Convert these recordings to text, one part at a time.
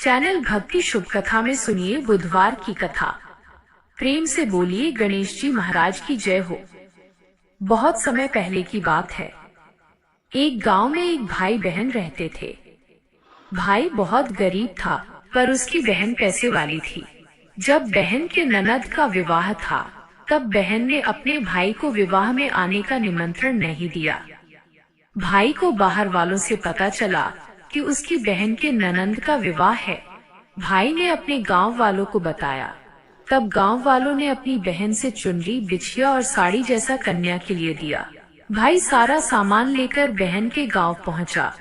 Channel भक्ति शुभ कथा में सुनिए बुधवार की कथा। प्रेम से बोलिए गणेश जी महाराज की जय हो। बहुत समय पहले की बात है। एक गांव में एक भाई बहन रहते थे। भाई बहुत गरीब था, पर उसकी बहन पैसे वाली थी। जब बहन के ननद का विवाह था, तब बहन ने अपने भाई को विवाह में आने का निमंत्रण नहीं दिया। भाई को बाहर वालों से पता चला कि उसकी बहन के ननंद का विवाह है। भाई ने अपने गांव वालों को बताया। तब गांव वालों ने अपनी बहन से चुनरी, बिछिया और साड़ी जैसा कन्या के लिए दिया। भाई सारा सामान लेकर बहन के गांव पहुंचा।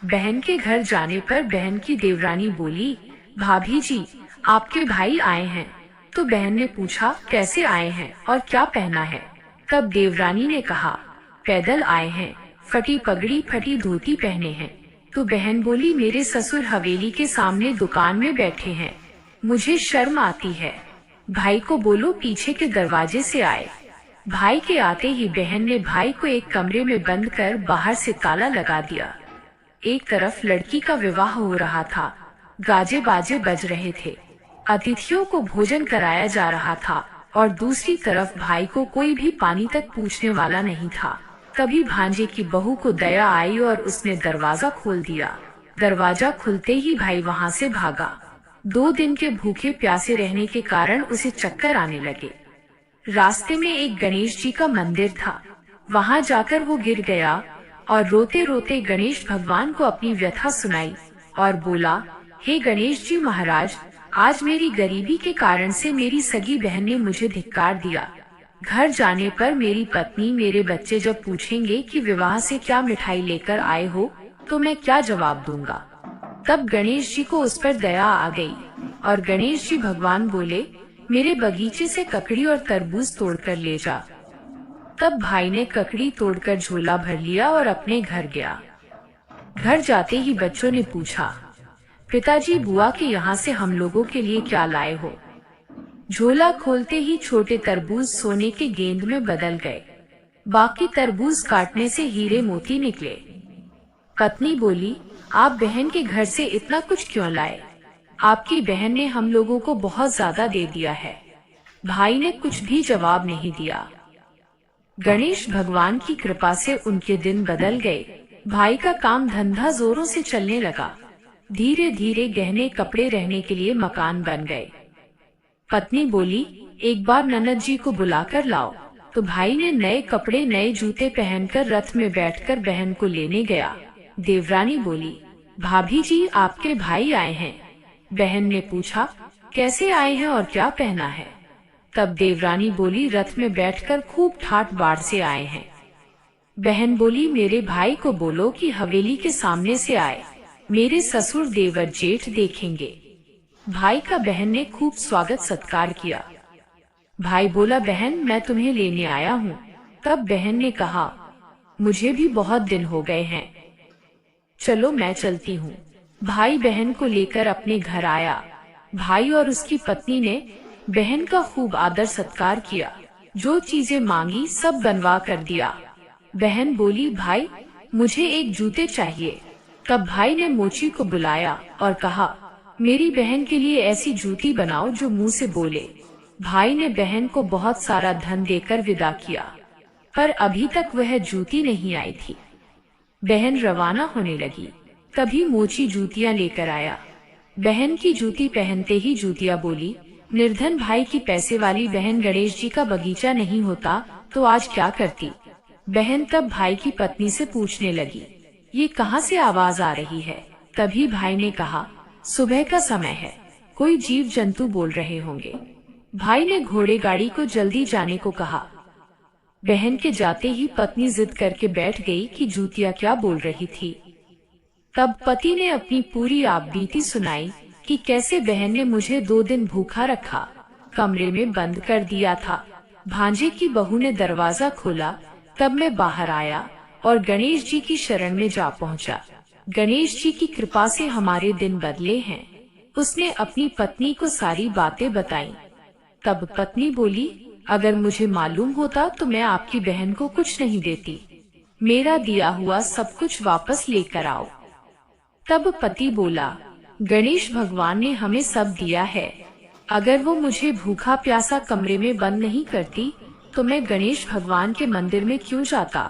बहन के घर जाने पर बहन की देवरानी बोली, भाभी जी, आपके भाई आए हैं। तो बहन ने पूछा, कैसे आए हैं और क्या पहना है? तब देवरानी ने कहा, पैदल आए हैं, फटी पगड़ी फटी धोती पहने हैं। तो बहन बोली, मेरे ससुर हवेली के सामने दुकान में बैठे हैं, मुझे शर्म आती है। भाई को बोलो पीछे के दरवाजे से आए। भाई के आते ही बहन ने भाई को एक कमरे में बंद कर बाहर से ताला लगा दिया। एक तरफ लड़की का विवाह हो रहा था, गाजे बाजे बज रहे थे, अतिथियों को भोजन कराया जा रहा था, और दूसरी तरफ भाई को कोई भी पानी तक पूछने वाला नहीं था। तभी भांजे की बहू को दया आई और उसने दरवाजा खोल दिया। दरवाजा खुलते ही भाई वहां से भागा। 2 दिन के भूखे प्यासे रहने के कारण उसे चक्कर आने लगे। रास्ते में एक गणेश जी का मंदिर था। वहां जाकर वो गिर गया और रोते रोते गणेश भगवान को अपनी व्यथा सुनाई और बोला, हे गणेश जी महाराज, आज मेरी गरीबी के कारण से मेरी सगी बहन ने मुझे धिक्कार दिया। घर जाने पर मेरी पत्नी, मेरे बच्चे जब पूछेंगे कि विवाह से क्या मिठाई लेकर आए हो, तो मैं क्या जवाब दूंगा? तब गणेश जी को उस पर दया आ गई और गणेश जी भगवान बोले, मेरे बगीचे से ककड़ी और तरबूज तोड़कर ले जा। तब भाई ने ककड़ी तोड़कर झोला भर लिया और अपने घर गया। घर जाते ही बच्चों ने पूछा, पिताजी, बुआ के यहाँ से हम लोगों के लिए क्या लाए हो? झोला खोलते ही छोटे तरबूज सोने के गेंद में बदल गए। बाकी तरबूज काटने से हीरे मोती निकले। पत्नी बोली, आप बहन के घर से इतना कुछ क्यों लाए? आपकी बहन ने हम लोगों को बहुत ज्यादा दे दिया है। भाई ने कुछ भी जवाब नहीं दिया। गणेश भगवान की कृपा से उनके दिन बदल गए। भाई का काम धंधा जोरों से चलने लगा। धीरे धीरे गहने कपड़े, रहने के लिए मकान बन गए। पत्नी बोली, एक बार ननद जी को बुलाकर लाओ। तो भाई ने नए कपड़े, नए जूते पहनकर रथ में बैठकर बहन को लेने गया। देवरानी बोली, भाभी जी, आपके भाई आए हैं। बहन ने पूछा, कैसे आए हैं और क्या पहना है? तब देवरानी बोली, रथ में बैठकर खूब ठाट बाट से आए हैं। बहन बोली, मेरे भाई को बोलो कि हवेली के सामने से आए, मेरे ससुर देवर जेठ देखेंगे। भाई का बहन ने खूब स्वागत सत्कार किया। भाई बोला, बहन, मैं तुम्हें लेने आया हूँ। तब बहन ने कहा, मुझे भी बहुत दिन हो गए हैं, चलो मैं चलती हूँ। भाई बहन को लेकर अपने घर आया। भाई और उसकी पत्नी ने बहन का खूब आदर सत्कार किया। जो चीजें मांगी सब बनवा कर दिया। बहन बोली, भाई, मुझे एक जूते चाहिए। तब भाई ने मोची को बुलाया और कहा, मेरी बहन के लिए ऐसी जूती बनाओ जो मुंह से बोले। भाई ने बहन को बहुत सारा धन देकर विदा किया, पर अभी तक वह जूती नहीं आई थी। बहन रवाना होने लगी, तभी मोची जूतियां लेकर आया। बहन की जूती पहनते ही जूतियां बोली, निर्धन भाई की पैसे वाली बहन, गणेश जी का बगीचा नहीं होता तो आज क्या करती? बहन तब भाई की पत्नी से पूछने लगी, ये कहाँ से आवाज आ रही है? तभी भाई ने कहा, सुबह का समय है, कोई जीव जंतु बोल रहे होंगे। भाई ने घोड़े गाड़ी को जल्दी जाने को कहा। बहन के जाते ही पत्नी जिद करके बैठ गई कि जूतियां क्या बोल रही थी। तब पति ने अपनी पूरी आपबीती सुनाई कि कैसे बहन ने मुझे 2 दिन भूखा रखा, कमरे में बंद कर दिया था। भांजे की बहू ने दरवाजा खोला, तब मैं बाहर आया और गणेश जी की शरण में जा पहुंचा। गणेश जी की कृपा से हमारे दिन बदले हैं। उसने अपनी पत्नी को सारी बातें बताईं। तब पत्नी बोली, अगर मुझे मालूम होता तो मैं आपकी बहन को कुछ नहीं देती। मेरा दिया हुआ सब कुछ वापस लेकर आओ। तब पति बोला, गणेश भगवान ने हमें सब दिया है। अगर वो मुझे भूखा प्यासा कमरे में बंद नहीं करती तो मैं गणेश भगवान के मंदिर में क्यों जाता?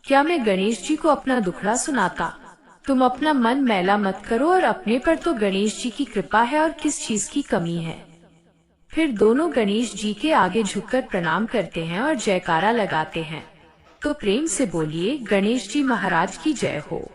क्या मैं गणेश जी को अपना दुखड़ा सुनाता? तुम अपना मन मैला मत करो, और अपने पर तो गणेश जी की कृपा है और किस चीज की कमी है। फिर दोनों गणेश जी के आगे झुककर प्रणाम करते हैं और जयकारा लगाते हैं। तो प्रेम से बोलिए, गणेश जी महाराज की जय हो।